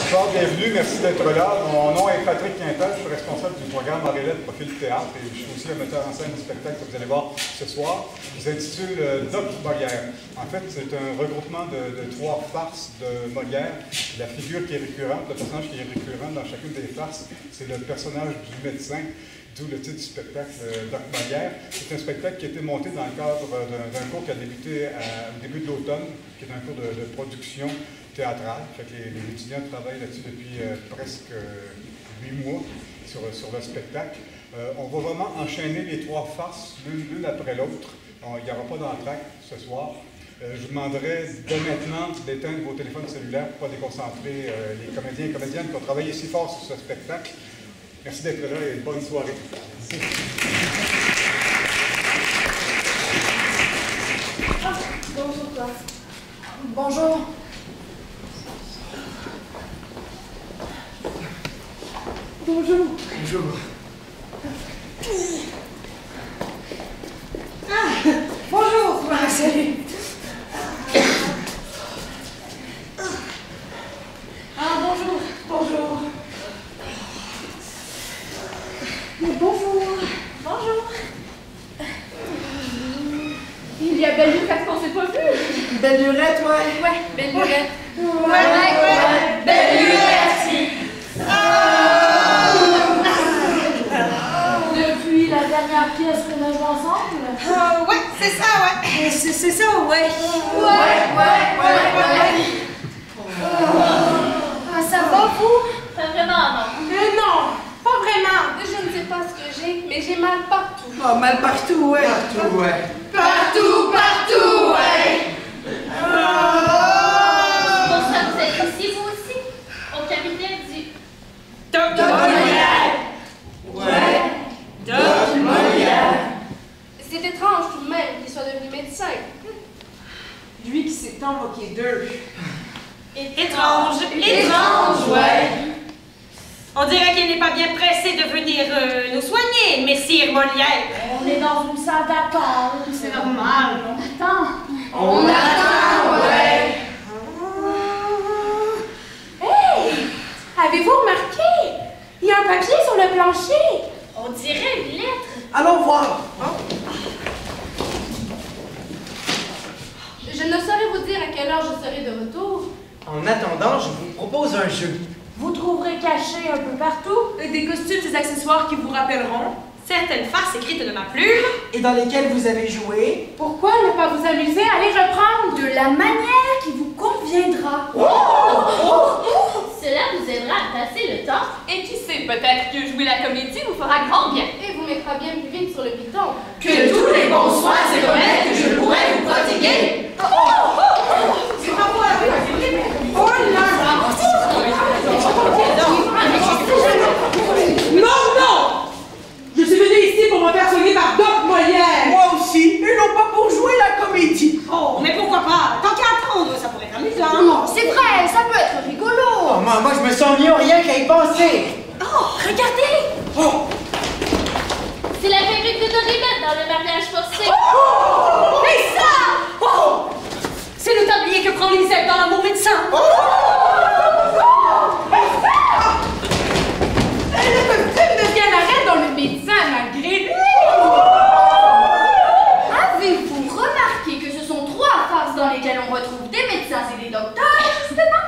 Bonsoir, bienvenue, merci d'être là. Mon nom est Patrick Quintal, je suis responsable du programme Aurélie Profil Théâtre et je suis aussi un metteur en scène du spectacle que vous allez voir ce soir. Il s'intitule Doc Molière. En fait, c'est un regroupement de 3 farces de Molière. La figure qui est récurrente, le personnage qui est récurrent dans chacune des farces, c'est le personnage du médecin, d'où le titre du spectacle Doc Molière. C'est un spectacle qui a été monté dans le cadre d'un cours qui a débuté au début de l'automne, qui est un cours de production théâtrale. Fait que les étudiants travaillent là-dessus depuis presque 8 mois sur le spectacle. On va vraiment enchaîner les 3 farces l'une après l'autre. Il n'y aura pas d'entracte ce soir. Je vous demanderai dès maintenant d'éteindre vos téléphones cellulaires pour ne pas déconcentrer les comédiens et comédiennes qui ont travaillé si fort sur ce spectacle. Merci d'être là et bonne soirée. Bonjour, classe. Bonjour. Bonjour. Bonjour. Ah, bonjour. Salut. Ah, bonjour. Bonjour. Bonjour. Bonjour. Il y a belle lurette qu'on s'est pas vu. Belle lurette, ouais. Ouais, belle lurette. Ouais. Belle lurette. Depuis la dernière pièce qu'on a jouée ensemble. Ouais, c'est ça, ouais. C'est ça, ouais. Ah, ça va, vous? Pas vraiment, non. Non, pas vraiment. Je ne sais pas ce que j'ai, mais j'ai mal partout. Oh, mal partout, ouais. Partout, ouais. Partout, ouais. Pour ça, vous êtes ici, vous aussi? Au cabinet du... Doc Molière. Ouais. Doc Molière. C'est étrange tout de même qu'il soit devenu médecin. Lui qui s'est invoqué d'eux. Étrange, ouais. On dirait qu'il n'est pas bien pressé de venir nous soigner, messire Molière. On est dans une salle d'attente. C'est normal. On attend. Ouais. Hey! Avez-vous remarqué? Il y a un papier sur le plancher. On dirait une lettre. Allons voir. Je ne saurais vous dire à quelle heure je serai de retour. En attendant, je vous propose un jeu. Vous trouverez caché un peu partout Des costumes, des accessoires qui vous rappelleront certaines farces écrites de ma plume. Et dans lesquels vous avez joué. Pourquoi ne pas vous amuser à les reprendre de la manière qui vous conviendra? Cela vous aidera à passer le temps. Et qui sait, peut-être que jouer la comédie vous fera grand bien. Et vous mettra bien plus vite sur le piton. Que tous les bons soins et remèdes que je pourrais vous prodiguer. C'est pas moi, oh là! Non! Je suis venue ici pour me faire soigner par Doc Molière! Moi aussi, et non pas pour jouer la comédie. Oh, mais pourquoi pas? Tant qu'à attendre, ça pourrait être amusant. Non, c'est vrai, ça peut être rigolo! Oh, moi, je me sens mieux rien qu'à y penser. Oh, regardez! C'est la perruque de Doribette dans le mariage forcé. Et ça! Oh! C'est le tablier que prend Lisette dans l'amour médecin. Elle devient la reine dans le médecin malgré lui! Avez-vous remarqué que ce sont 3 farces dans lesquelles on retrouve des médecins et des docteurs, justement?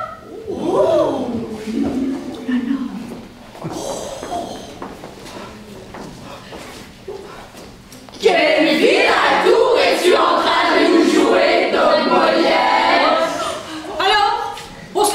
Quelle vilain tour es-tu en train de nous jouer, Doc Molière? Alors, on se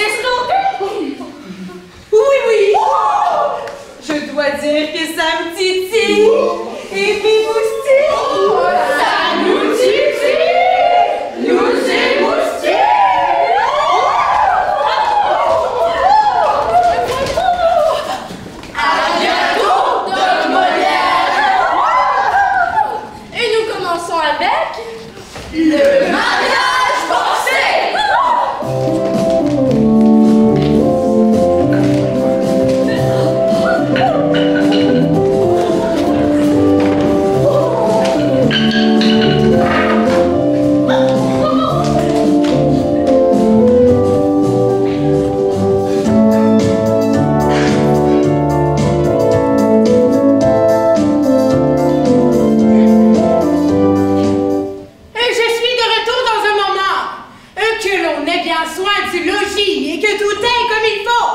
que tout aille comme il faut.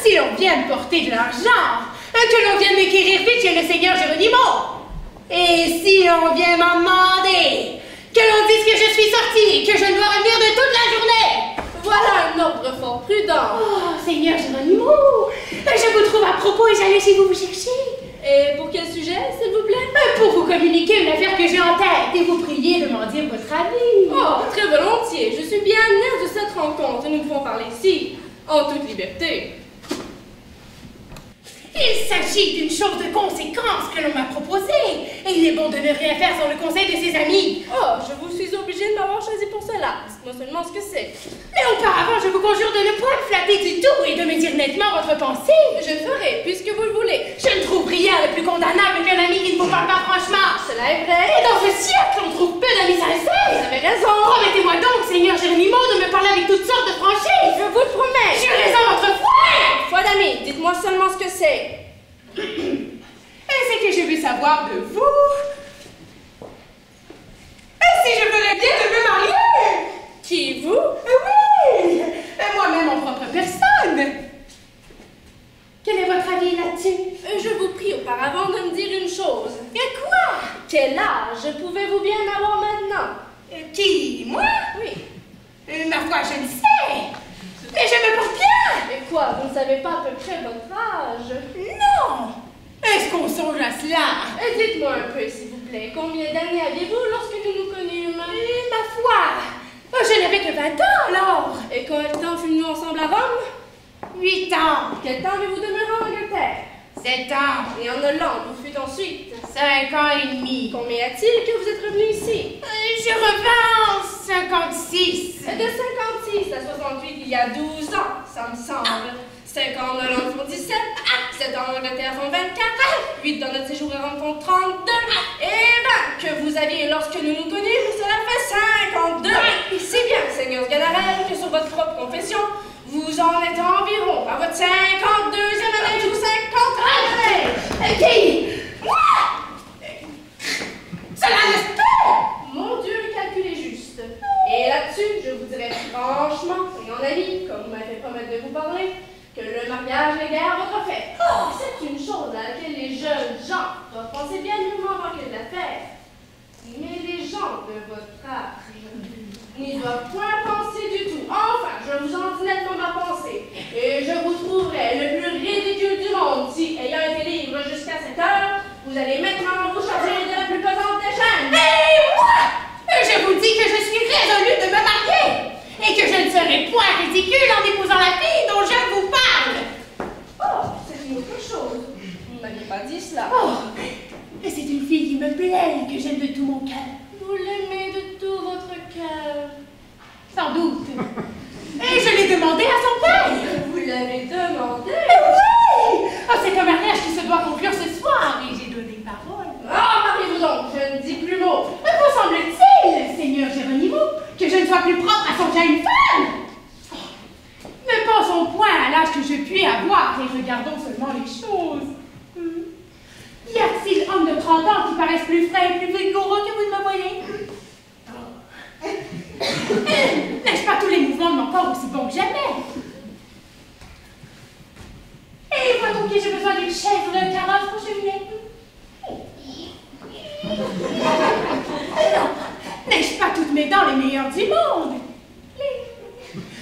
Si l'on vient me porter de l'argent, que l'on vient m'équérir vite chez le Seigneur Géronimo, et si l'on vient m'en demander, que l'on dise que je suis sortie, que je ne dois revenir de toute la journée. Voilà un ordre fort prudent. Oh, Seigneur Géronimo, je vous trouve à propos et j'allais chez vous chercher. Et pour quel sujet, s'il vous plaît? Pour vous communiquer une affaire que j'ai en tête et vous prier de m'en dire votre avis. Oh, très volontiers. Je suis bien aise de cette rencontre et nous pouvons parler ici, en toute liberté. Il s'agit d'une chose de conséquence que l'on m'a proposée, et il est bon de ne rien faire sans le conseil de ses amis. Oh, je vous suis obligée de m'avoir choisi pour cela. Dites-moi seulement ce que c'est. Mais auparavant, je vous conjure de ne point me flatter du tout et de me dire nettement votre pensée. Je ferai, puisque vous le voulez. Je ne trouve rien de plus condamnable qu'un ami qui ne vous parle pas franchement. Cela est vrai. Et dans ce siècle, on trouve peu d'amis sincères. Vous avez raison. Promettez-moi donc, Seigneur Géronimo, de me parler avec toutes sortes de franchise. Je vous le promets. Jurez en votre foi. Foi d'amis, dites-moi seulement ce que c'est. Et c'est que je veux savoir de vous. Et si je ferais bien de me marier? Qui, vous? Oui! Moi-même en propre personne. Quel est votre avis là-dessus? Je vous prie auparavant de me dire une chose. Et quoi? Quel âge pouvez-vous bien avoir maintenant? Qui? Moi? Oui. Ma foi, je ne sais. Mais je me porte bien. Et quoi, vous ne savez pas à peu près votre âge? Non. Est-ce qu'on songe à cela? Dites-moi un peu, s'il vous plaît. Combien d'années aviez-vous lorsque nous nous connûmes? Ma foi, je n'avais que 20 ans alors. Et combien de temps fûmes-nous ensemble à Rome? 8 ans. Quel temps avez-vous demeuré en Angleterre? 7 ans. Et en Hollande, vous fûtes ensuite? 5 ans et demi. Combien y a-t-il que vous êtes revenu ici? Je revins en 56. De 56 à 68, il y a 12 ans, ça me semble. 5 ans en Hollande font 17, 7 ans en Angleterre font 24, 8 dans notre séjour à Rome font 32, et 20 que vous aviez lorsque nous nous connûmes, cela fait 52. Si bien, Seigneur Sganarelle, que sur votre propre confession, vous en êtes environ à votre 52e année ou 53e année. Qui? Moi? Cela ne se peut! Mon Dieu, le calcul est juste. Et là-dessus, je vous dirais franchement, et en ami, comme vous m'avez promis de vous parler, que le mariage n'est guère votre fait. Oh, c'est une chose à laquelle les jeunes gens doivent penser bien mûrement avant qu'ils la fassent. Mais les gens de votre âge n'y doivent point penser du tout. Enfin, je vous en dis nettement ma pensée. Et je vous trouverai le plus ridicule du monde si, ayant été libre jusqu'à cette heure, vous allez maintenant vous charger de la plus pesante des chaînes. Et moi? Je vous dis que je suis résolue de me marier et que je ne serai point ridicule en épousant la fille dont je vous parle. Oh, c'est une autre chose. Vous ne m'aviez pas dit cela. Oh, c'est une fille qui me plaît et que j'aime de tout mon cœur. Vous l'aimez de tout votre cœur. Sans doute. Et je l'ai demandé à son père. Vous l'avez demandé? Oui! Oh, c'est un mariage qui se doit conclure ce soir et j'ai donné parole. Ah, mariez-vous donc, je ne dis plus mot. Vous semble-t-il, Seigneur Géronimo, que je ne sois plus propre à songer à une femme? Oh, ne pensons point à l'âge que je puis avoir et regardons seulement les choses. Y a-t-il hommes de 30 ans qui paraissent plus frais et plus vigoureux que vous ne me voyez? N'ai-je pas tous les mouvements de mon corps aussi bons que jamais? Et moi donc, j'ai besoin d'une chaise ou d'un carrosse pour cheminer. Non, n'ai-je pas toutes mes dents les meilleures du monde?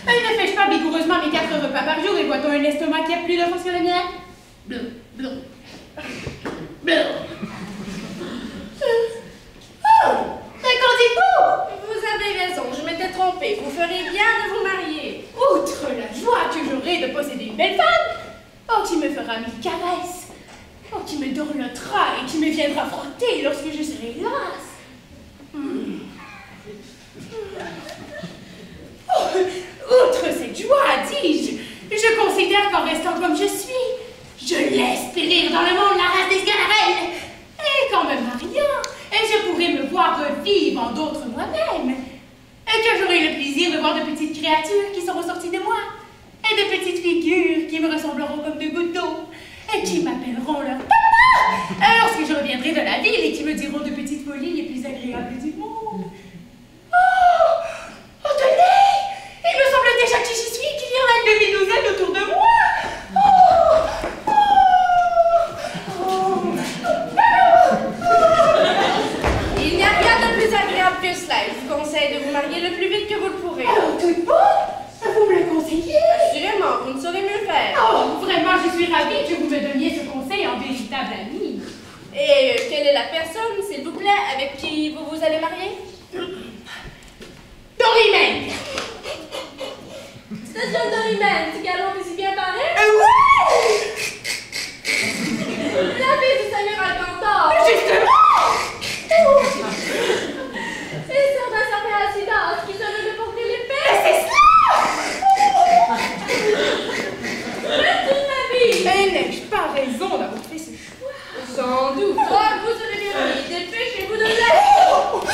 Ne fais-je pas vigoureusement mes 4 repas par jour et voit-on un estomac qui a plus de force que le mien? Bleu, bleu. Bleu. Oh, qu'en dites-vous? Vous avez raison, je m'étais trompée. Vous ferez bien de vous marier. Outre la joie que j'aurai de posséder une belle femme, oh, qui me fera 1000 caresses, oh, qui me dorlotera et qui me viendra frotter lorsque je serai lasse. Oh, outre cette joie, dis-je, je considère qu'en restant comme je suis, je laisse périr dans le monde la race des Sganarelle. Et qu'en me mariant, je pourrai me voir revivre en d'autres moi-même. Et que j'aurai le plaisir de voir de petites créatures qui seront sorties de moi. Et de petites figures qui me ressembleront comme de gouttes d'eau. Et qui m'appelleront leur papa. Lorsque je reviendrai de la ville et qui me diront de petites folies les plus agréables du monde. Oh, tenez! Il me semble déjà qui j'y suis, qu'il y en a suis ravie que vous me donniez ce conseil en véritable ami. Et quelle est la personne, s'il vous plaît, avec qui vous vous allez marier? Dorimène. C'est John Dorimène, ce galop que si bien paraît? Oui! La fille du Seigneur Alcantor! Justement! Et sœur d'un certain Alcidas qui se veut de porter l'épée! C'est cela! Mais toute ma vie! Mais n'ai-je pas raison d'avoir fait ce choix? Sans doute! Oh, vous serez bien mis, dépêchez-vous de l'être!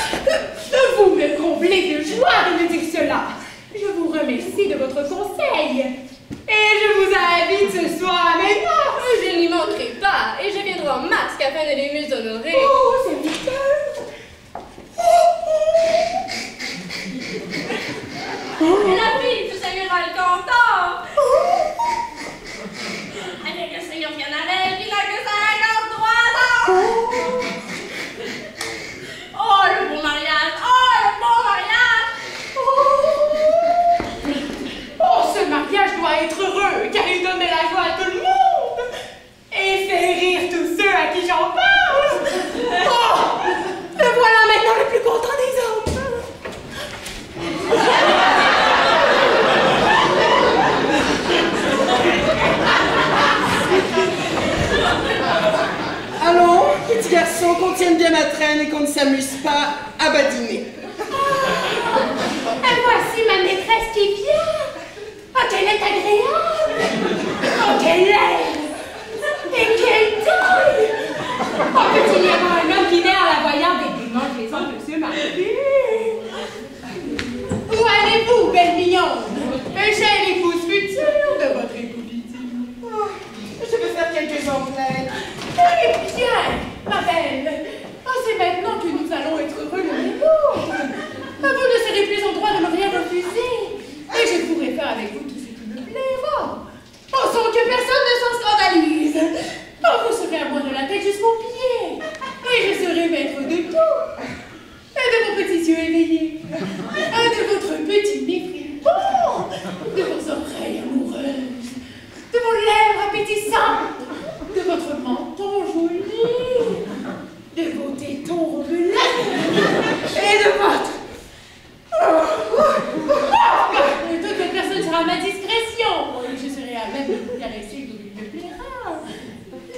Vous me comblez de joie de me dire cela. Je vous remercie de votre conseil. Et je vous invite ce soir à mes noces. Je n'y manquerai pas, et je viendrai en masque afin de les mieux honorer. Oh, serviteur. Et la fille du Seigneur Alcantor! Avec le Seigneur Vianarel qui n'a que 53 ans! Oh, le beau mariage! Oh, le beau mariage! Oh, ce mariage doit être heureux, car il donne de la joie à tout le monde. Et fait rire tous ceux à qui j'en parle. Oh, me voilà maintenant le plus content des hommes. Allons, petit garçon, qu'on tienne bien ma traîne et qu'on ne s'amuse pas à badiner. Et voici ma maîtresse qui vient. Oh, qu'elle est agréable. Oh, quelle air. Et quelle taille. Oh, peut-il y avoir un homme qui naît en la voyant des démangeaisons de se marier? Où allez-vous, belle mignonne? Chère épouse future de votre époux Vidy. Oh, je veux faire quelques emplettes. Eh bien, ma belle, c'est maintenant que nous allons être heureux l'un et l'autre. Vous ne serez plus en droit de me rien refuser. Et je pourrai faire avec vous tout ce qui me plaira. Sans que personne ne s'en scandalise. Vous serez à moi de la tête jusqu'aux pieds. Et je serai maître de tout. Et de vos petits yeux éveillés. Et de votre petit nez fripant. De vos oreilles amoureuses. De vos lèvres appétissantes. De votre menton joli. De vos tétons rebelins. Et de votre... Toute personne sera à ma discrétion. Et je serai à même de vous caresser comme il me plaira.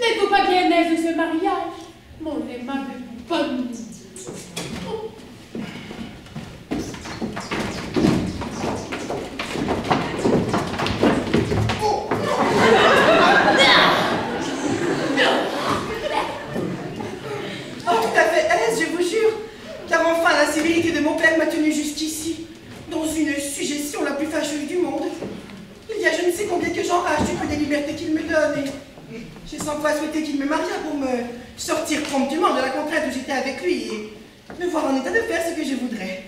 N'êtes-vous pas bien aise de ce mariage, mon aimable bonne? Oh, tout à fait aise, je vous jure. Car enfin, la sévérité de mon père m'a tenu jusqu'ici, dans une suggestion la plus fâcheuse du monde. Il y a je ne sais combien que j'enrage du peu des libertés qu'il me donne. Et j'ai sans fois souhaité qu'il me mariât pour me sortir promptement de la contrainte où j'étais avec lui et me voir en état de faire ce que je voudrais.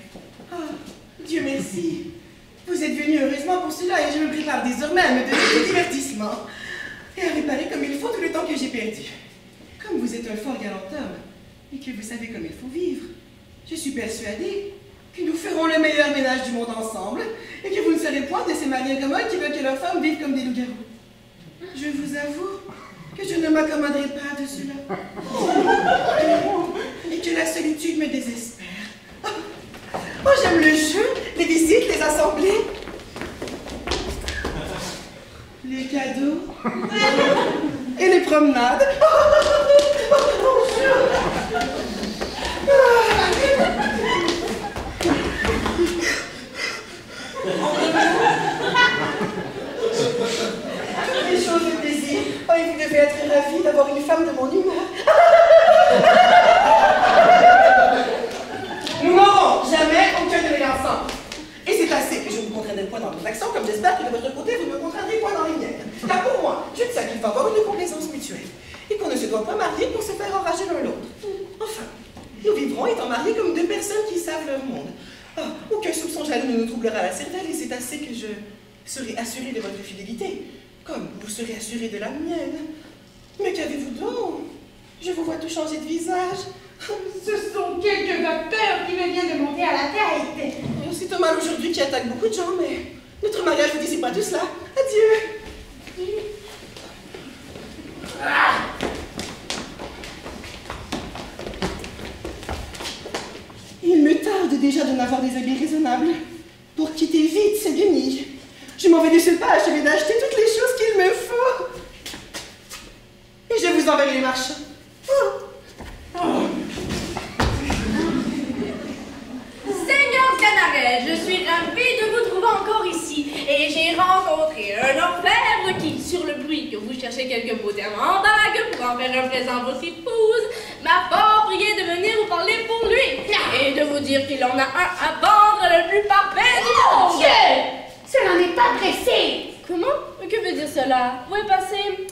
Oh, Dieu merci. Vous êtes venu heureusement pour cela et je me prépare désormais à me donner des divertissements et à réparer comme il faut tout le temps que j'ai perdu. Comme vous êtes un fort galant homme et que vous savez comme il faut vivre, je suis persuadée que nous ferons le meilleur ménage du monde ensemble et que vous ne serez point de ces mariés commodes qui veulent que leurs femmes vivent comme des loups-garous. Je vous avoue que je ne m'accommoderai pas de cela et que la solitude me désespère. Oh, j'aime le jeu, les visites, les assemblées, les cadeaux et les promenades. Bonjour. Toutes les choses de plaisir. Oh, et vous devez être ravis d'avoir une femme de mon humeur. Nous n'aurons jamais aucun de mes ensemble. Et c'est assez que je vous contraindrai point dans vos actions, comme j'espère que de votre côté, vous me contraindrez point dans les miennes. Car pour moi, je sais qu'il faut avoir une complaisance mutuelle. Et qu'on ne se doit pas marier pour se faire enrager l'un l'autre. Enfin, nous vivrons étant mariés comme deux personnes qui savent leur monde. Oh, aucun soupçon jaloux ne nous troublera la cervelle, et c'est assez que je serai assurée de votre fidélité, comme vous serez assurée de la mienne. Mais qu'avez-vous donc? Je vous vois tout changer de visage. Ce sont quelques vapeurs qui me viennent de monter à la tête. C'est un mal aujourd'hui qui attaque beaucoup de gens, mais notre mariage vous dissipe pas tout cela. Adieu. déjà d'en avoir des habits raisonnables pour quitter vite cette nuit. Je m'en vais de ce pas achever d'acheter toutes les choses qu'il me faut. Et je vous enverrai les marchands. Seigneur Canaret, je suis ravie de vous trouver encore ici. Et j'ai rencontré un orfèvre qui, sur le bruit que vous cherchez quelques beaux diamants en bague pour en faire un présent à votre épouse, m'a fort prié de venir vous parler pour lui. Et de vous dire qu'il en a un à vendre le plus parfait du monde. Cela n'est pas pressé. Comment? Que veut dire cela? Où est passée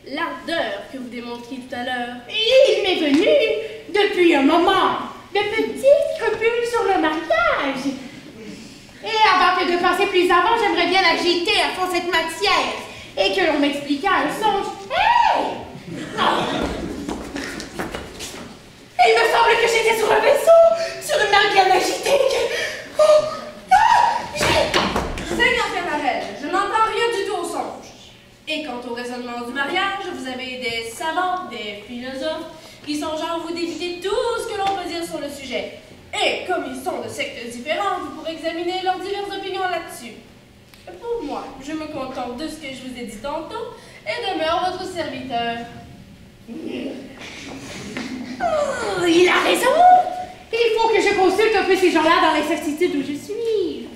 l'ardeur que vous démontriez tout à l'heure? Il m'est venu, depuis un moment, de petites scrupules sur le mariage. Et avant que de passer plus avant, j'aimerais bien agiter à fond cette matière et que l'on m'expliquât un songe. Hey! Il me semble que j'étais sur un vaisseau, sur une mer bien agitée. Seigneur Canaret, je n'entends rien du tout au songe. Et quant au raisonnement du mariage, vous avez des savants, des philosophes, qui sont genre vous d'éviter tout ce que l'on peut dire sur le sujet. Et comme ils sont de sectes différentes, vous pourrez examiner leurs diverses opinions là-dessus. Pour moi, je me contente de ce que je vous ai dit tantôt et demeure votre serviteur. Oh, il a raison. Il faut que je consulte un peu ces gens-là dans l'incertitude où je suis.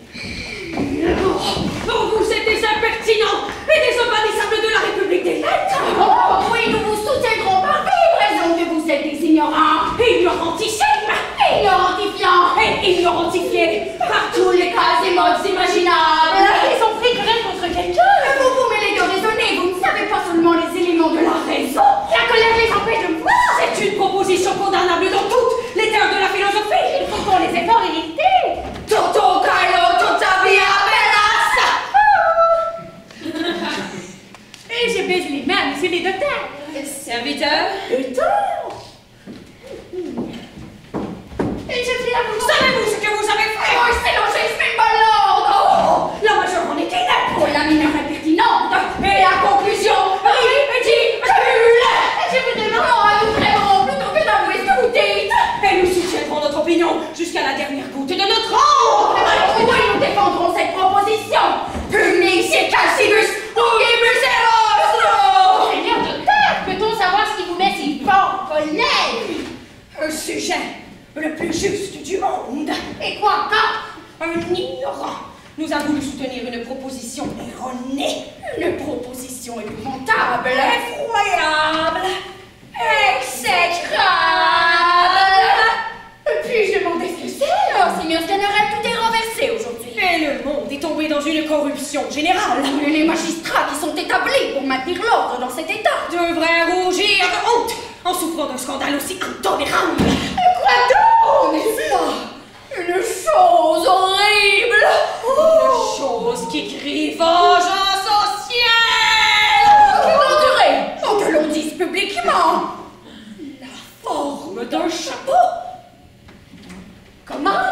Oh, vous êtes des impertinents et des obéissables de la République des Lettres. Oh, oui, nous vous soutiendrons par vive raison que vous êtes des ignorants. Ignorantissimes Ignorantifiants. et ignorantifiés Par tous les cas et modes imaginables. Ils ont pris querelle contre quelqu'un. Vous vous mêlez de raisonner, vous ne savez pas seulement les éléments de la raison. La colère les empêche de me voir. C'est une proposition condamnable dans toutes les terres de la philosophie. Il faut qu'on les ait pas hérités. Toto Carlo, tutta via Et je baise les mains, monsieur les docteurs. Serviteur, Le temps. Et je viens vous savez-vous ce que vous avez fait? Oh, c'est l'angisme malade. La majeure en est inepte. Oh, la mineure impertinente. Et la conclusion ridicule. Je vous demande. Oh, nous crèverons plutôt que d'avouer ce que vous dites. Et nous soutiendrons notre opinion jusqu'à la dernière goutte de notre eau. Alors oui, nous défendrons cette proposition. Punici calcibus ugibus eros. Seigneur docteur, peut-on savoir ce qui vous met si fort en colère? Un sujet le plus juste du monde. Et quoi encore? Un ignorant nous a voulu soutenir une proposition erronée. Une proposition épouvantable. Effroyable. Exécrable. Puis-je demander ce que c'est? Alors, Seigneur Canaret, tout est renversé aujourd'hui. Et le monde est tombé dans une corruption générale. Et les magistrats qui sont établis pour maintenir l'ordre dans cet état Devraient rougir de honte en souffrant d'un scandale aussi intolérable. Quoi donc, n'est-ce pas? Une chose horrible. Une chose qui crie vengeance au ciel. Endurer, sans que l'on dise publiquement. La forme d'un chapeau. Comment?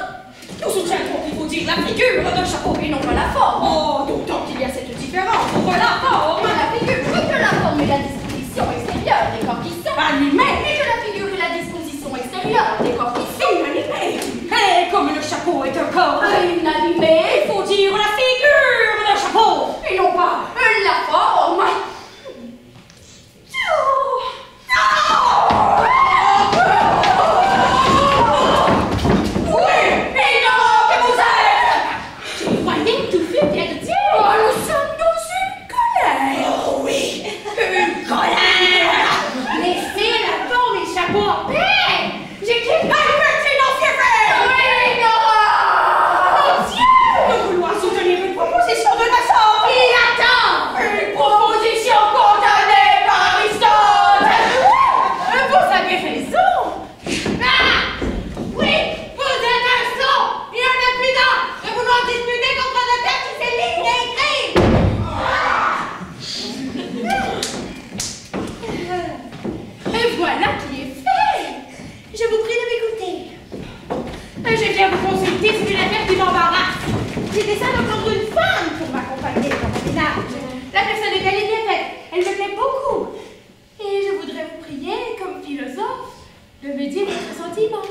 Nous soutiendrons qu'il faut dire la figure d'un chapeau. Et non pas la forme. Oh, d'autant qu'il y a cette différence entre la forme La figure, oui, que la forme et la disposition extérieure des corps qui sont. animée. Et que la figure et la disposition extérieure des corps qui sont. Inanimée. Et comme le chapeau est un corps, Inanimé. il faut dire la figure d'un chapeau. Et non pas la forme. Je croyais que tout fut perdu. Oh, nous sommes dans une colère. Oh oui, une colère. Laissez la forme et le chapeau en paix. J'ai quitté Ignorant. De vouloir soutenir une proposition de la sorte. Et attends, une proposition condamnée par Aristote. Vous avez raison. Ah! Oui, vous êtes un son et un impudent de vouloir disputer contre un auteur qui s'est libre et écrit. Et voilà qui est fait. Je vous prie de m'écouter. Je viens vous consulter sur une affaire qui m'embarrasse. J'ai dessein d'entendre une femme pour m'accompagner dans mon ménage. La personne est belle et bien faite. Elle me plaît beaucoup. Et je voudrais vous prier, comme philosophe, de me dire votre sentiment.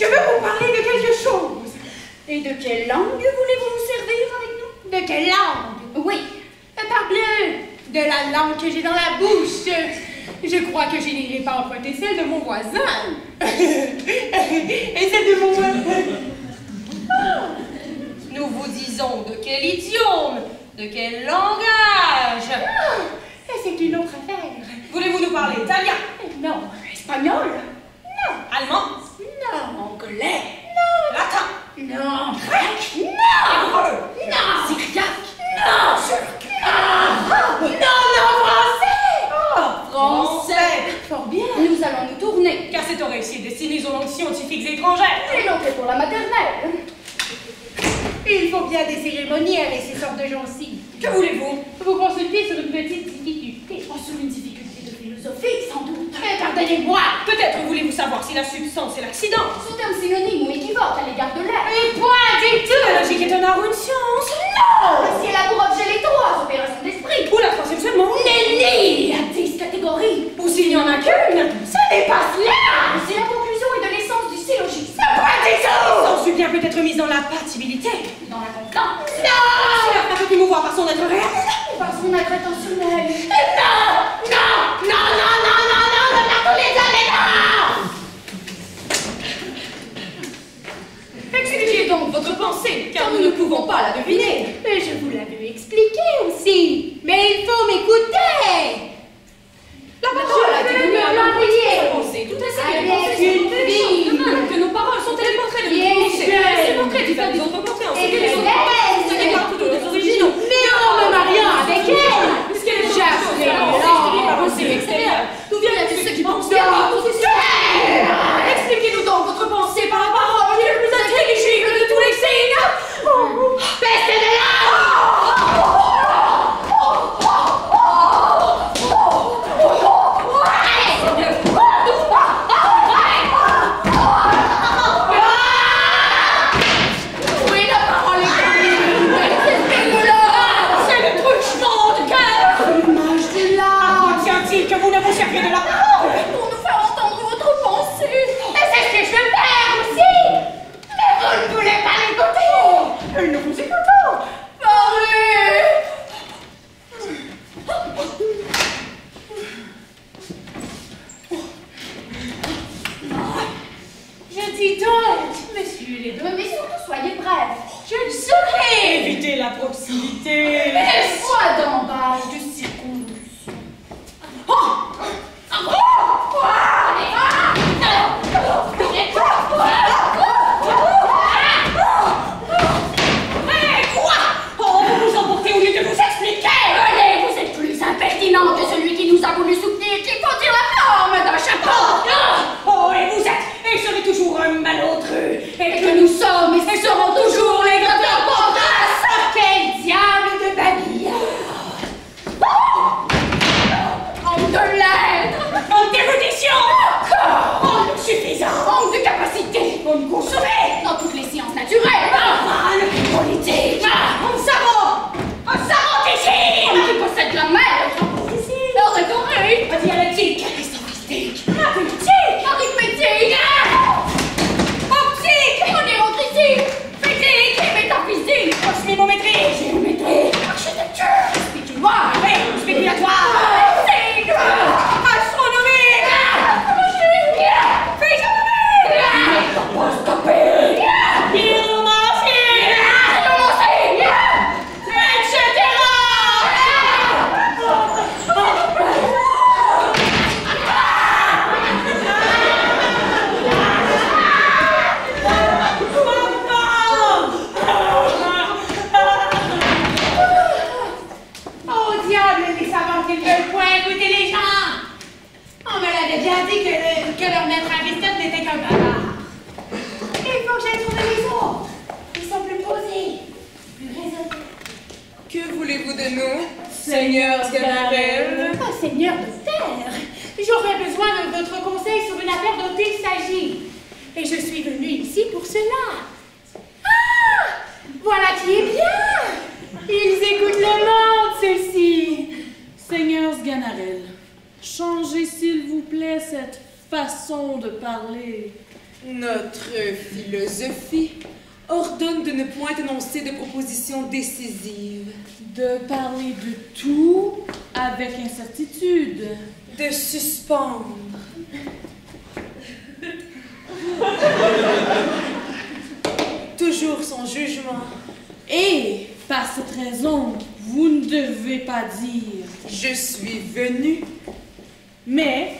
Je veux vous parler de quelque chose. Et de quelle langue voulez-vous vous servir avec nous? De quelle langue? Oui. Parbleu, de la langue que j'ai dans la bouche. Je crois que je n'irai pas emprunter celle de mon voisin. Et celle de mon voisin. Nous vous disons de quel idiome, de quel langage. Et c'est une autre affaire. Voulez-vous nous parler italien? Non. Espagnol? Non. Allemand? Non. Anglais? Non. Latin? Non. Grec? Non. Hébreu? Non. Syriaque? Non. Turc? Non, français. Français. Fort bien. Nous allons nous tourner. Car c'est au récit destinés aux langues scientifiques étrangères. Et l'entrée pour la maternelle. Il faut bien des cérémonies avec ces sortes de gens-ci. Que voulez-vous? Vous consultez sur une petite difficulté. Oh, sur une difficulté de philosophie, sans doute. Pardonnez-moi. Peut-être voulez-vous savoir si la substance est l'accident. Ce terme synonyme ou équivoque à l'égard de l'air. Et point du tout. La logique est un art ou une science. Non. Si elle a pour objet les trois opérations d'esprit. Ou la troisième seulement. Nenni. À 10 catégories. Ou s'il n'y en a qu'une. Ce n'est pas cela. Si la conclusion est de l'essence du syllogisme. Point du tout. S'en suit bien peut être mise dans la patibilité. Dans la confiance. Si la femme peut mouvoir par son être réel. Par son être intentionnel. Non. Non. Non, non, non, non, non, non, pas tous les années, non. Expliquez donc votre pensée, car nous ne pouvons pas la deviner. Mais je vous l'avais expliqué aussi. Mais il faut m'écouter. La parole a été donnée à l'homme pour penser. Tout ainsi que les pensées sont des choses de même que nos paroles sont les portraits de nos pensées. Ces portraits diffèrent des autres portraits en ce que les autres ce n'est pas plutôt des originaux. Mais on ne m'a rien avec elle. Puisqu'elle est J'appelle par pensée extérieure. D'où viennent ceux qui pensent bien par position? Expliquez-nous donc votre pensée par la parole qui est le plus intelligible de tous les signes. Peste de Oui, la parole est c'est le truchement de cœur. l'image de l'âme. Tient-il que vous ne vous serviez de la parole Pour nous faire entendre votre pensée. Et c'est ce que je veux faire aussi. Mais vous ne voulez pas l'écouter. Et nous vous écoutons. Parlez. Je dis donc, monsieur les deux. Mais surtout, soyez bref. Je le saurai. Évitez la proximité. Et foi d'embâche de circonlocution. Mais quoi? Oh, vous vous emportez au lieu de vous expliquer. Allez, vous êtes plus impertinent que celui qui nous a voulu soutenir qu'il faut dire la forme d'un chapeau. Oh, et vous êtes et serez toujours un malotru. Et que nous sommes et serons toujours les gratteurs Pontas. Quel diable de babillard. Honte de l'être. En d'érudition. En suffisant. Honte de capacité. En consommé. Dans toutes les sciences naturelles. En politique. En savant. En savantissime. Qui possède la mer. En rhétorique. En dialectique. Et sophistique. En politique. Arithmétique. Optique. En hérocritique. Physique. Et métaphysique. Cosmimométrie. Géométrie. Architecture. Spéculatoire. Spéculatoire. Physique. Astronomie. Logique. Physionomie. Toposcopie. Pyromancie. Géomancie. Etc. Oh diable, les savants qui ne veulent point écouter les gens. On me l'avait bien dit que leur maître Aristote n'était qu'un bavard. Il faut que j'aille trouver les autres. Ils sont plus posés, plus raisonnés. Que voulez-vous de nous, Seigneur Sganarelle? Oh Seigneur de terre, j'aurais besoin de votre conseil sur une affaire dont il s'agit. Et je suis venue ici pour cela. Ah, voilà qui est bien. Ils écoutent le monde, ceux-ci. Seigneur Sganarelle, changez s'il vous plaît cette façon de parler. Notre philosophie ordonne de ne point énoncer de propositions décisives. De parler de tout avec incertitude. De suspendre. Toujours son jugement. Et, par cette raison, vous ne devez pas dire « Je suis venu ». Mais,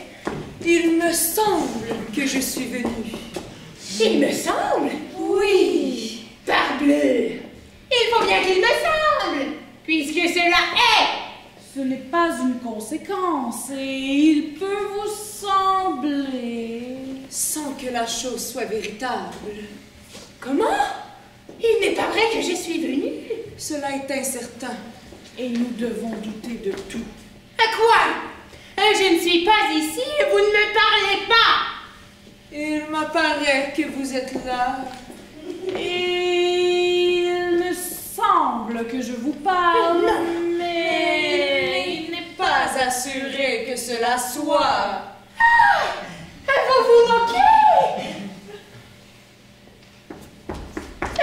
il me semble que je suis venu. Il me semble? Oui. Parbleu! Il faut bien qu'il me semble, puisque cela est. Ce n'est pas une conséquence, et il peut vous sembler... Sans que la chose soit véritable. Comment? Il n'est pas vrai que je suis venue. Cela est incertain. Et nous devons douter de tout. À quoi? Je ne suis pas ici et vous ne me parlez pas. Il m'apparaît que vous êtes là. Et il me semble que je vous parle, mais il n'est pas assuré que cela soit. Vous vous moquez?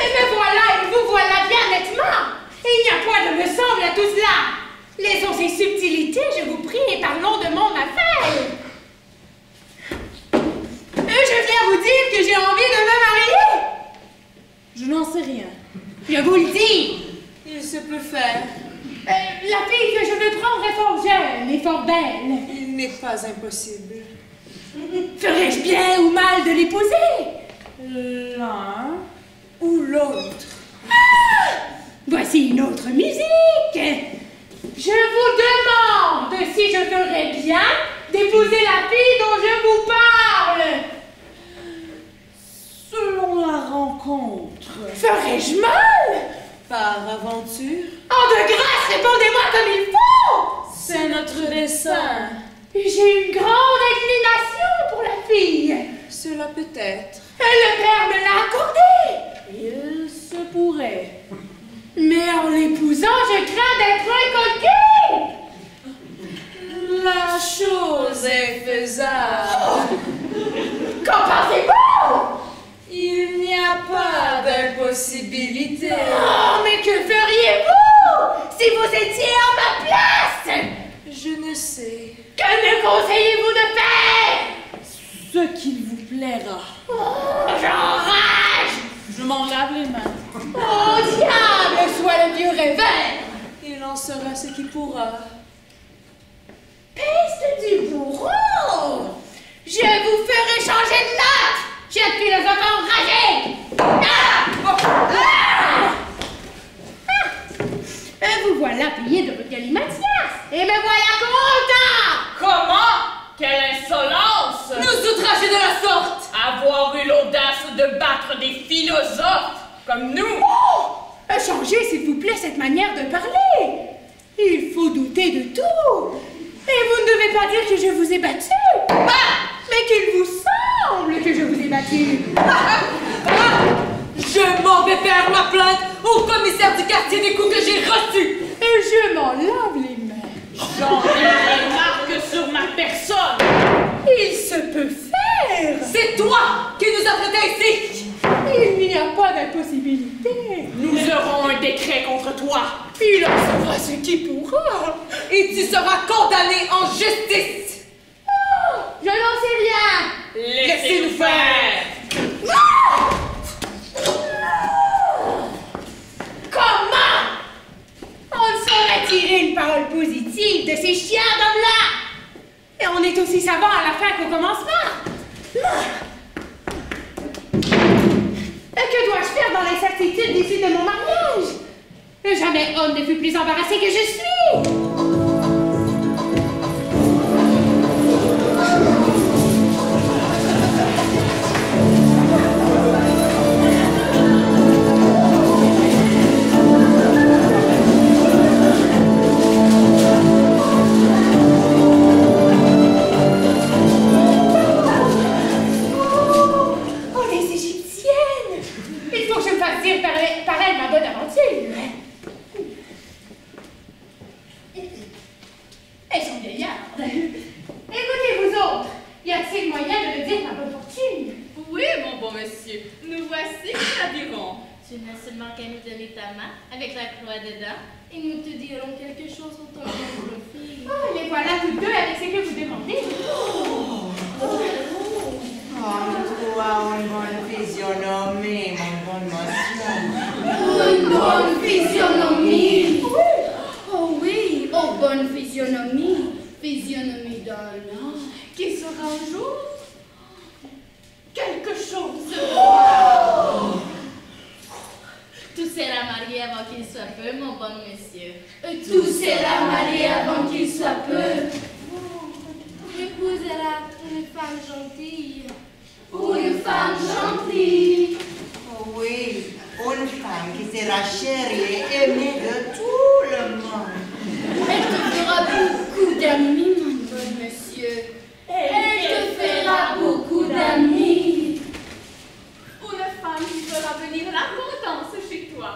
Et me voilà et vous voilà bien nettement. Il n'y a point de me semble à tout cela. Laissons ces subtilités, je vous prie, et parlons de mon affaire. Je viens vous dire que j'ai envie de me marier. Je n'en sais rien. Je vous le dis. Il se peut faire. La fille que je veux prendre est fort jeune et fort belle. Il n'est pas impossible. Ferais-je bien ou mal de l'épouser? L'un ou l'autre. Voici une autre musique. Je vous demande si je ferais bien d'épouser la fille dont je vous parle. Selon la rencontre. Ferais-je mal? Par aventure. En de grâce, répondez-moi comme il faut. C'est notre dessein. J'ai une grande inclination pour la fille. Cela peut être. Le père me l'a accordé. Il se pourrait. Mais en l'épousant, je crains d'être incoquille. La chose est faisable. Qu'en pensez-vous? Il n'y a pas d'impossibilité. Oh, mais que feriez-vous si vous étiez en ma place? Je ne sais. Que me conseillez-vous de faire? Ce qu'il vous plaira. Oh, j'enrage! Je m'en lave les mains. Oh, diable, soit le vieux réveil! Il en sera ce qu'il pourra. Peste du bourreau! Je vous ferai changer de note! Jeune philosophe enragé! Vous voilà payé de votre galimatias! Et me voilà content! Comment? Quelle insolence! Nous outrager de la sorte! Avoir eu l'audace de battre des philosophes comme nous! Oh! Changez, s'il vous plaît, cette manière de parler! Il faut douter de tout! Et vous ne devez pas dire que je vous ai battu! Mais qu'il vous semble que je vous ai battu! Je m'en vais faire ma plainte au commissaire du quartier des coups que j'ai reçus! Et je m'en lave les mains! J'en ai des marques sur ma personne! Il se peut faire! C'est toi qui nous as traités ici! Il n'y a pas d'impossibilité! Nous aurons un décret contre toi! Il en saura ce qui pourra! Et tu seras condamné en justice! Oh, je n'en sais rien! Laissez-nous faire! Comment? On ne saurait tirer une parole positive de ces chiens d'hommes-là! Et on est aussi savant à la fin qu'au commencement! Que dois-je faire dans l'incertitude d'issue de mon mariage? Jamais homme ne fut plus embarrassé que je suis! Oh, les Égyptiennes! Il faut que je me fasse dire par elle ma bonne aventure. seulement qu'à nous donner ta main, avec la croix dedans, et nous te dirons quelque chose pour ton bon profil. Oh, les voilà toutes deux avec ce que vous demandez. Toi, une bonne physionomie, mon bon monsieur. Une bonne physionomie. Oh oui, oh bonne physionomie. Physionomie d'un homme qui sera un jour quelque chose. Tout sera marié avant qu'il soit peu, mon bon monsieur. Tout sera marié avant qu'il soit peu. Épousera une femme gentille. Ou une femme gentille. Oh oui, une femme qui sera chérie et aimée de tout le monde. Elle te fera beaucoup d'amis, mon bon monsieur. Elle te fera beaucoup d'amis. Une femme qui fera venir l'abondance chez toi.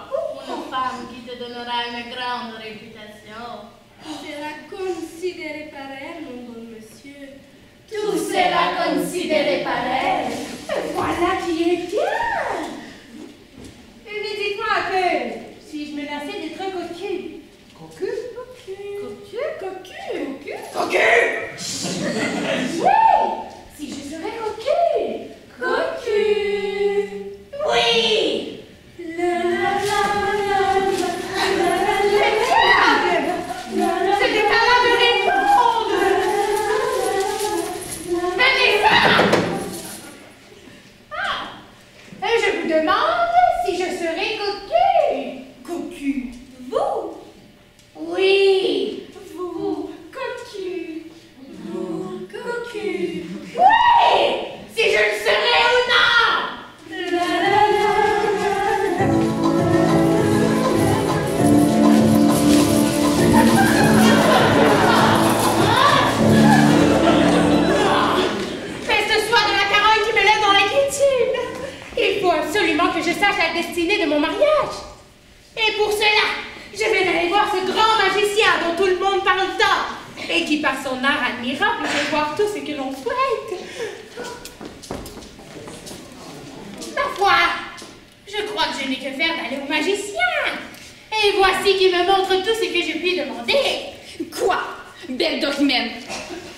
Une femme qui te donnera une grande réputation. Sera considérée par elle, mon bon monsieur. Tout sera considéré par elle. Voilà qui est bien. Mais dites-moi un peu, suis-je menacée d'être cocu? Cocu? Cocu? Cocu? Cocu. Oui, si je serais cocu. Cocu. Oui. La la la la C'était pas là de répondre. Venez ça. Ah, et je vous demande si je serai cocu. Cocu? Vous? Oui. Vous, cocu. Vous, cocu. Oui! Si je le serai ou non! La la la la. Mais ce soit de la Caroline qui me laisse dans l'inquiétude. Il faut absolument que je sache la destinée de mon mariage. Et pour cela, je vais aller voir ce grand magicien dont tout le monde parle tant et qui, par son art admirable, fait voir tout ce que l'on souhaite. Ma foi, je crois que je n'ai que faire d'aller au magicien. Et voici qui me montre tout ce que je puis demander. Quoi? Belle Dorimène,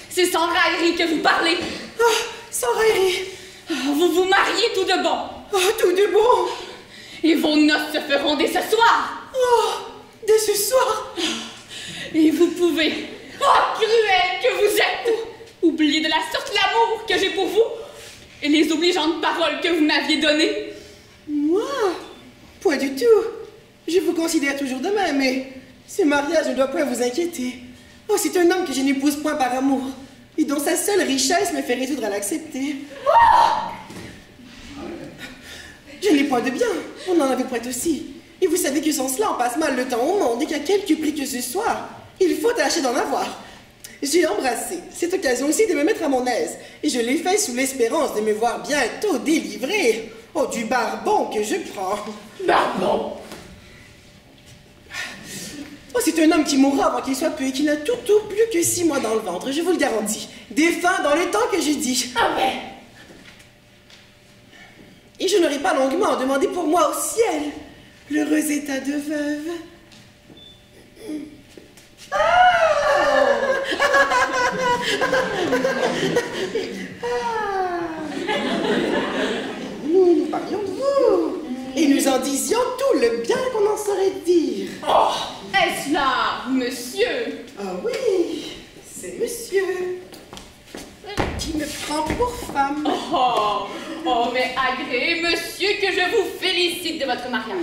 c'est sans raillerie que vous parlez. Oh, sans raillerie. Vous vous mariez tout de bon. Oh, tout de bon. Et vos noces se feront dès ce soir. Oh, dès ce soir. Et vous pouvez, oh cruel que vous êtes, oublier de la sorte l'amour que j'ai pour vous et les obligeantes paroles que vous m'aviez données. Moi? Point du tout. Je vous considère toujours de même, mais ce mariage ne doit point vous inquiéter. Oh, c'est un homme que je n'épouse point par amour, et dont sa seule richesse me fait résoudre à l'accepter. Je n'ai point de bien, on en avait point aussi. Et vous savez que sans cela, on passe mal le temps au monde, et qu'à quelque prix que ce soit, il faut tâcher d'en avoir. J'ai embrassé cette occasion aussi de me mettre à mon aise, et je l'ai fait sous l'espérance de me voir bientôt délivrée. Oh, du barbon que je prends. Barbon? Oh, c'est un homme qui mourra avant qu'il soit peu et qui n'a tout plus que 6 mois dans le ventre, je vous le garantis. Défunt dans le temps que je dis. Ah ouais. Et je n'aurai pas longuement à demander pour moi au ciel l'heureux état de veuve. Nous parlions de vous et nous en disions tout le bien qu'on en saurait dire. Oh, est-ce là, monsieur? Ah oui, c'est monsieur qui me prend pour femme. Oh, mais agréez, monsieur, que je vous félicite de votre mariage.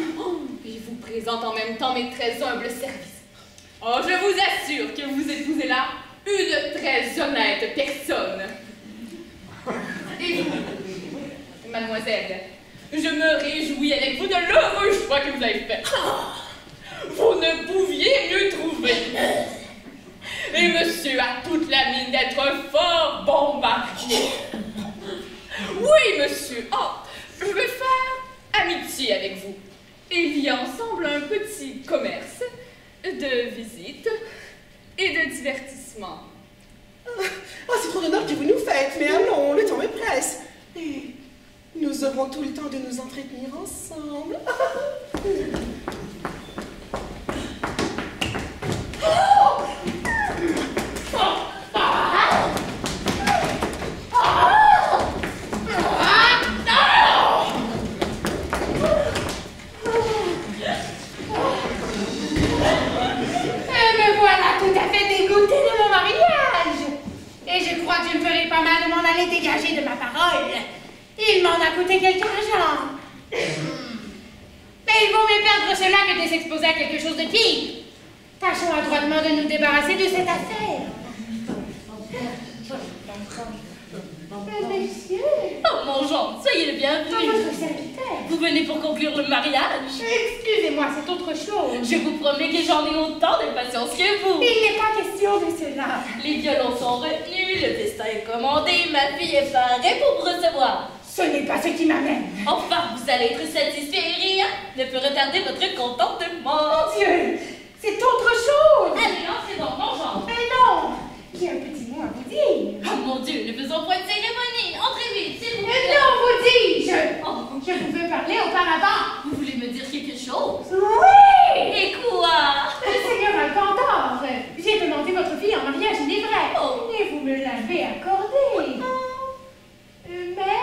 Et vous présente en même temps mes très humbles services. Oh, je vous assure que vous épousez là une très honnête personne. Et vous, mademoiselle, je me réjouis avec vous de l'heureux choix que vous avez fait. Vous ne pouviez mieux trouver. Et monsieur a toute la mine d'être un fort bon mari. Oui, monsieur. Oh, je veux faire amitié avec vous. Et lier ensemble un petit commerce de visites et de divertissement. Oh, c'est trop d'honneur que vous nous faites, mais allons, le temps me presse. Et nous aurons tout le temps de nous entretenir ensemble. Me voilà tout à fait dégoûtée de mon mariage. Et je crois que je me ferais pas mal de m'en aller dégager de ma parole. Il m'en a coûté quelque argent. Mais il vaut mieux perdre cela que de s'exposer à quelque chose de pire. Tâchons adroitement de nous débarrasser de cette affaire. Monsieur. Oh mon Jean, soyez le bienvenu. Votre serviteur. Vous venez pour conclure le mariage? Excusez-moi, c'est autre chose. Je vous promets que j'en ai autant de patience que vous. Il n'est pas question de cela. Les violons sont retenus, le festin est commandé, ma fille est parée pour vous recevoir. Ce n'est pas ce qui m'amène. Enfin, vous allez être satisfait et rien ne peut retarder votre contentement. Mon Dieu, c'est autre chose. Allez, entrez dans mon genre. Mais non, j'ai un petit mot à vous dire. Oh mon Dieu, ne faisons point de cérémonie. Entrez vite, s'il vous plaît. Non, vous dis-je. Oh, Je vous veux parler auparavant. vous voulez me dire quelque chose? Oui. Et quoi? Seigneur Alcantor, j'ai demandé votre fille en mariage, il est vrai. Oh. Et vous me l'avez accordé. Mais...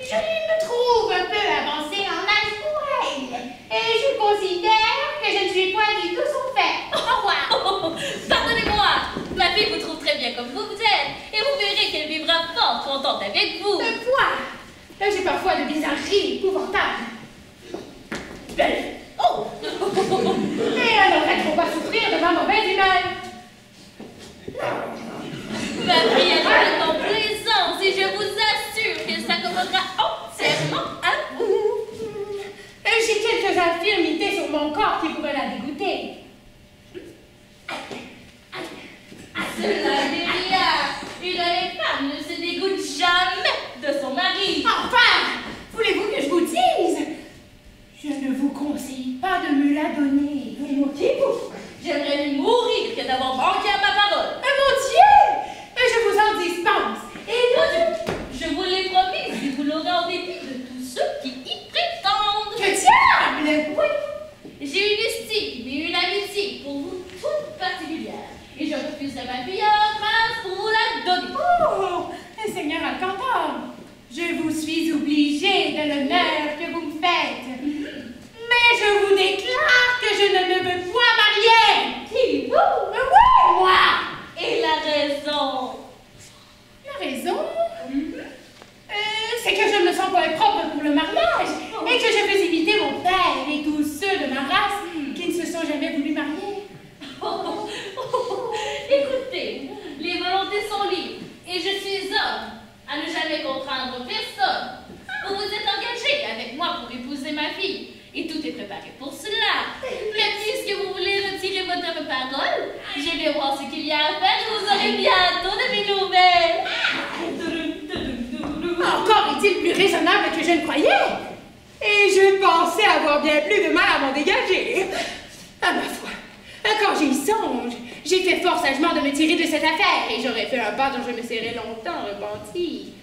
je me trouve un peu avancée en âge pour elle. Et je considère que je ne suis point du tout son fait. Au revoir. Pardonnez-moi, ma fille vous trouve très bien comme vous êtes, et vous verrez qu'elle vivra fort contente avec vous. Quoi? J'ai parfois de bizarreries épouvantables. Belle. Oh. Et alors elle va souffrir de ma mauvaise humeur. Ma fille a de la complaisance, et je vous assure qu'elle s'accommodera entièrement à vous. J'ai quelques infirmités sur mon corps qui pourraient la dégoûter. Cela n'est rien. Une honnête femme ne se dégoûte jamais de son mari. Enfin, voulez-vous que je vous dise? Je ne vous conseille pas de me la donner. Mon Dieu, j'aimerais mieux mourir que d'avoir manqué à ma parole. Mon Dieu! Je vous en dispense. Et Je vous l'ai promis, et vous l'aurez en dépit de tous ceux qui y prétendent. que diable! Oui, j'ai une estime et une amitié pour vous toute particulière. Et je refuserai ma fille à un prince pour vous la donner. Oh, Seigneur Alcantor, je vous suis obligée de l'honneur que vous me faites. Mais je vous déclare que je ne me veux point marier. Qui, vous? Oui, moi. Et la raison? La raison? C'est que je me sens pas propre pour le mariage et que je veux éviter mon père et tous ceux de ma race qui ne se sont jamais voulu marier. Écoutez, les volontés sont libres et je suis homme à ne jamais contraindre personne. Vous vous êtes engagé avec moi pour épouser ma fille et tout est préparé pour cela. Mais puisque vous voulez retirer votre parole, je vais voir ce qu'il y a à faire et vous aurez bientôt de mes nouvelles. Encore est-il plus raisonnable que je ne croyais. Et je pensais avoir bien plus de mal à m'en dégager. À ma foi, quand j'y songe, j'ai fait fort sagement de me tirer de cette affaire et j'aurais fait un pas dont je me serais longtemps repenti.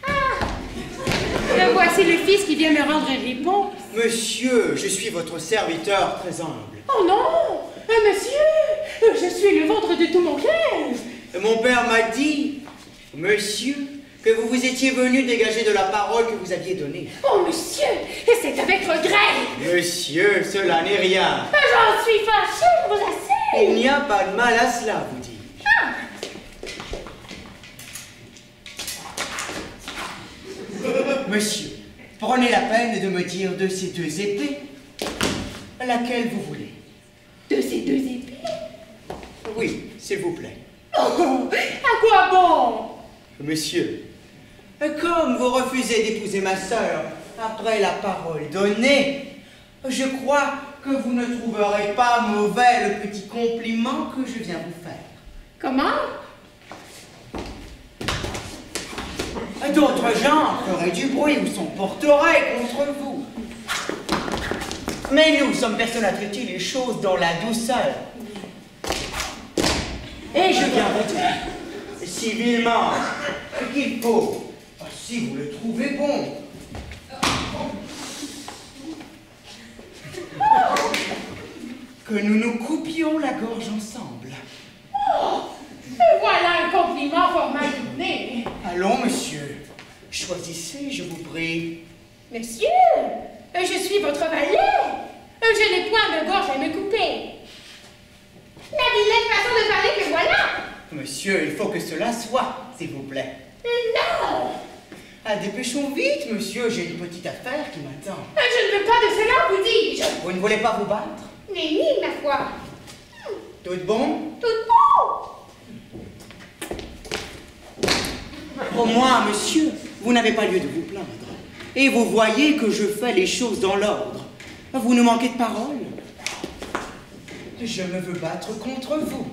Ah, voici le fils qui vient me rendre une réponse. Monsieur, je suis votre serviteur très humble. Oh non, monsieur, je suis le ventre de tout mon cœur. Mon père m'a dit, monsieur, que vous vous étiez venu dégager de la parole que vous aviez donnée. Oh monsieur, c'est avec regret. Monsieur, cela n'est rien. J'en suis fâchée, je vous assure. Il n'y a pas de mal à cela, vous dis. Ah. Monsieur, prenez la peine de me dire de ces deux épées, laquelle vous voulez. De ces deux épées? Oui, s'il vous plaît. Oh, à quoi bon? Monsieur, comme vous refusez d'épouser ma sœur après la parole donnée, je crois que vous ne trouverez pas mauvais le petit compliment que je viens vous faire. Comment? D'autres gens feraient du bruit ou s'en porteraient contre vous. Mais nous sommes personnes à traiter les choses dans la douceur. Et je viens vous dire, civilement, qu'il faut, si vous le trouvez bon, que nous nous coupions la gorge ensemble. Oh, voilà un compliment fort mal tourné. Allons, monsieur, choisissez, je vous prie. Monsieur, je suis votre valet. Je n'ai point de gorge à me couper. La vilaine façon de parler que voilà. Monsieur, il faut que cela soit, s'il vous plaît. Non. Ah, dépêchons vite, monsieur, j'ai une petite affaire qui m'attend. Je ne veux pas de cela, vous dis-je. Vous ne voulez pas vous battre? Nenni, ma foi. Tout bon? Tout bon. Au moins, monsieur, vous n'avez pas lieu de vous plaindre. Et vous voyez que je fais les choses dans l'ordre. Vous nous manquez de parole. Je me veux battre contre vous.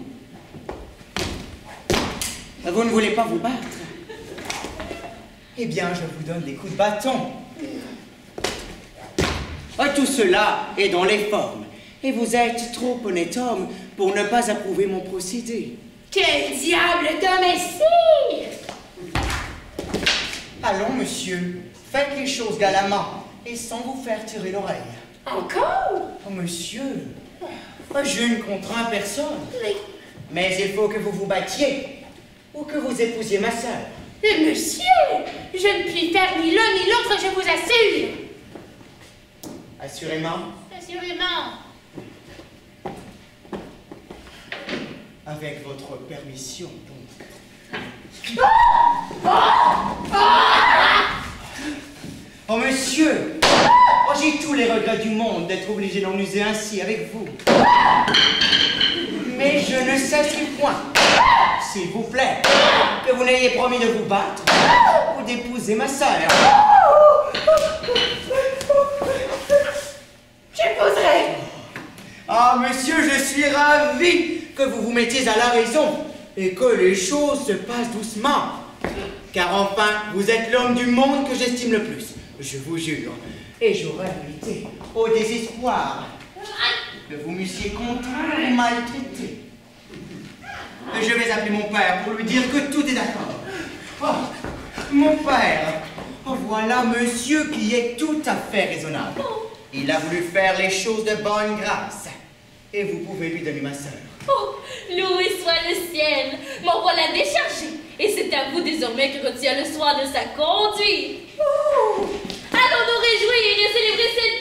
Vous ne voulez pas vous battre? Eh bien, je vous donne des coups de bâton. Tout cela est dans les formes. Et vous êtes trop honnête homme pour ne pas approuver mon procédé. Quel diable d'homme est-ce? Allons, monsieur, faites les choses galamment et sans vous faire tirer l'oreille. Encore? Oh, monsieur, je ne contrains personne. Oui. Mais il faut que vous vous battiez ou que vous épousiez ma sœur. Monsieur, je ne puis faire ni l'un ni l'autre, je vous assure. Assurément. Assurément. Avec votre permission, donc. Oh, monsieur! Oh, j'ai tous les regrets du monde d'être obligé d'en user ainsi avec vous. Mais je ne cesserai point, s'il vous plaît, que vous n'ayez promis de vous battre ou d'épouser ma sœur. J'épouserai. Ah, monsieur, je suis ravi que vous vous mettiez à la raison et que les choses se passent doucement. Car enfin, vous êtes l'homme du monde que j'estime le plus, je vous jure. Et j'aurais mérité, au désespoir, que vous m'eussiez contraint ou maltraité. Je vais appeler mon père pour lui dire que tout est d'accord. Oh, mon père, oh, voilà monsieur qui est tout à fait raisonnable. Il a voulu faire les choses de bonne grâce. Et vous pouvez lui donner ma sœur. Oh, loué soit le ciel, m'en voilà déchargé. Et c'est à vous désormais que retient le soin de sa conduite. Allons nous réjouir et célébrer cette